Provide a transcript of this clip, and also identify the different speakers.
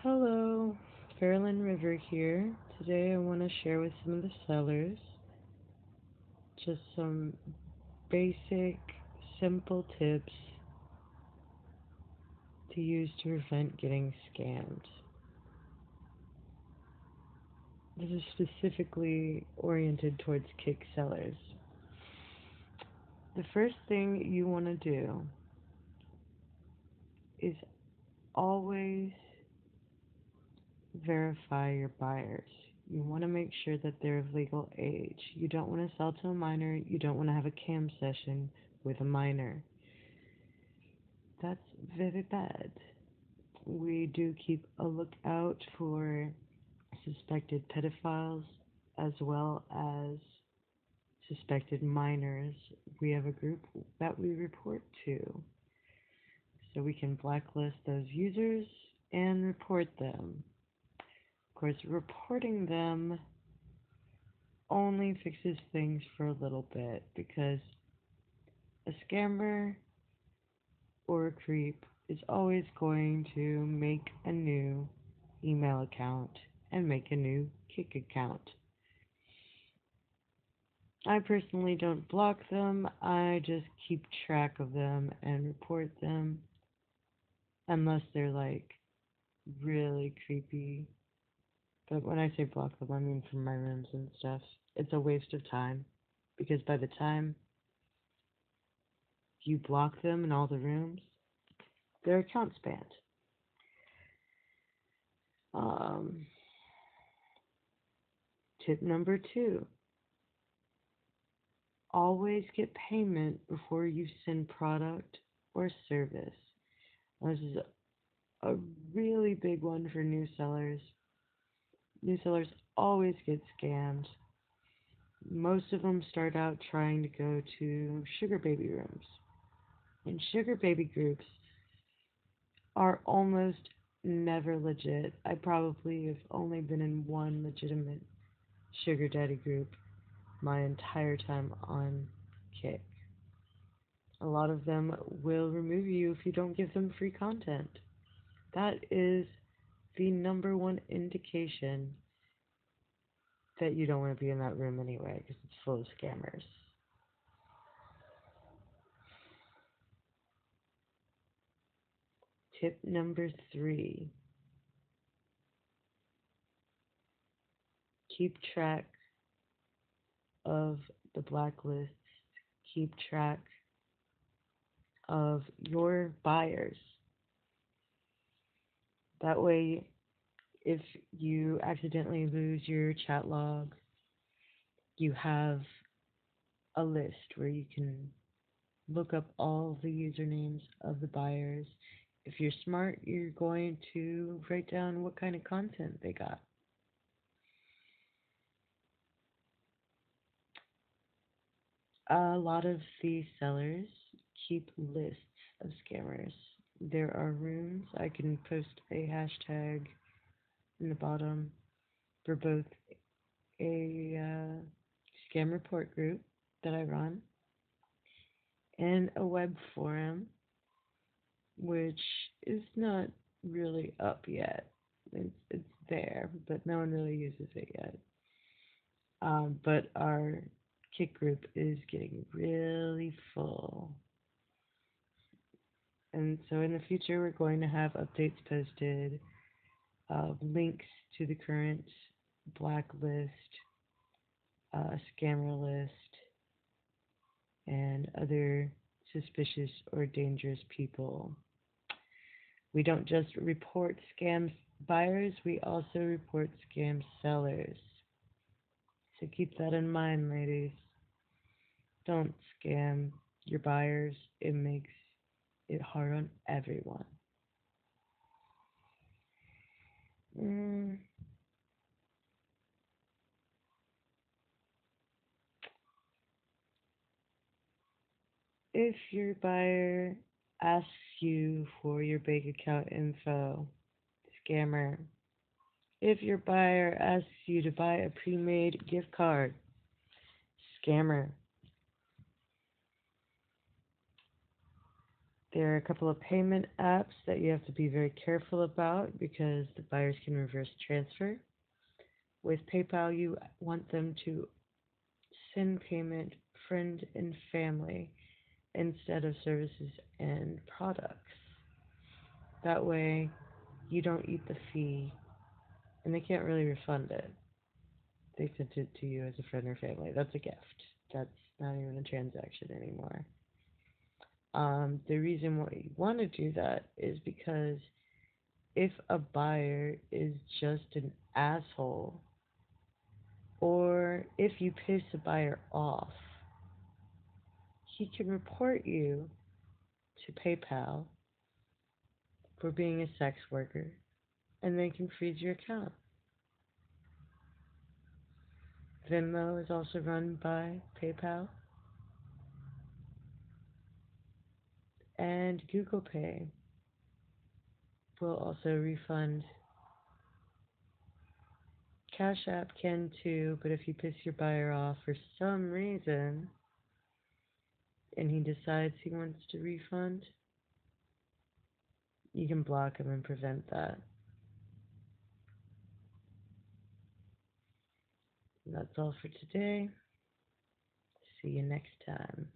Speaker 1: Hello, Fairland River here. Today I want to share with some of the sellers just some basic, simple tips to use to prevent getting scammed. This is specifically oriented towards kick sellers. The first thing you want to do is always verify your buyers. You want to make sure that they're of legal age. You don't want to sell to a minor. You don't want to have a cam session with a minor. That's very bad. We do keep a lookout for suspected pedophiles as well as suspected minors. We have a group that we report to so we can blacklist those users and report them. Of course, reporting them only fixes things for a little bit because a scammer or a creep is always going to make a new email account and make a new Kick account. I personally don't block them, I just keep track of them and report them unless they're like really creepy. But when I say block them, I mean from my rooms and stuff. It's a waste of time because by the time you block them in all the rooms, their account's banned. Um, Tip number two, always get payment before you send product or service. This is a really big one for new sellers. New sellers always get scammed. Most of them start out trying to go to sugar baby rooms. And sugar baby groups are almost never legit. I probably have only been in one legitimate sugar daddy group my entire time on Kick. A lot of them will remove you if you don't give them free content. That is the number one indication that you don't want to be in that room anyway because it's full of scammers. Tip number three, keep track of the blacklist, keep track of your buyers. That way, if you accidentally lose your chat log, you have a list where you can look up all the usernames of the buyers. If you're smart, you're going to write down what kind of content they got. A lot of the sellers keep lists of scammers. There are rooms. I can post a hashtag in the bottom for both a scam report group that I run and a web forum, which is not really up yet. It's there, but no one really uses it yet. But our Kick group is getting really full. And so in the future, we're going to have updates posted, links to the current blacklist, scammer list, and other suspicious or dangerous people. We don't just report scam buyers, we also report scam sellers. So keep that in mind, ladies. Don't scam your buyers, it makes it hard on everyone. Mm, if your buyer asks you for your bank account info, scammer. If your buyer asks you to buy a pre-made gift card, scammer. There are a couple of payment apps that you have to be very careful about because the buyers can reverse transfer. With PayPal, you want them to send payment friend and family instead of services and products. That way, you don't eat the fee and they can't really refund it. They sent it to you as a friend or family. That's a gift. That's not even a transaction anymore. The reason why you want to do that is because if a buyer is just an asshole, or if you piss a buyer off, he can report you to PayPal for being a sex worker and they can freeze your account. Venmo is also run by PayPal, and Google Pay will also refund. Cash App can too, but if you piss your buyer off for some reason and he decides he wants to refund, you can block him and prevent that. And that's all for today. See you next time.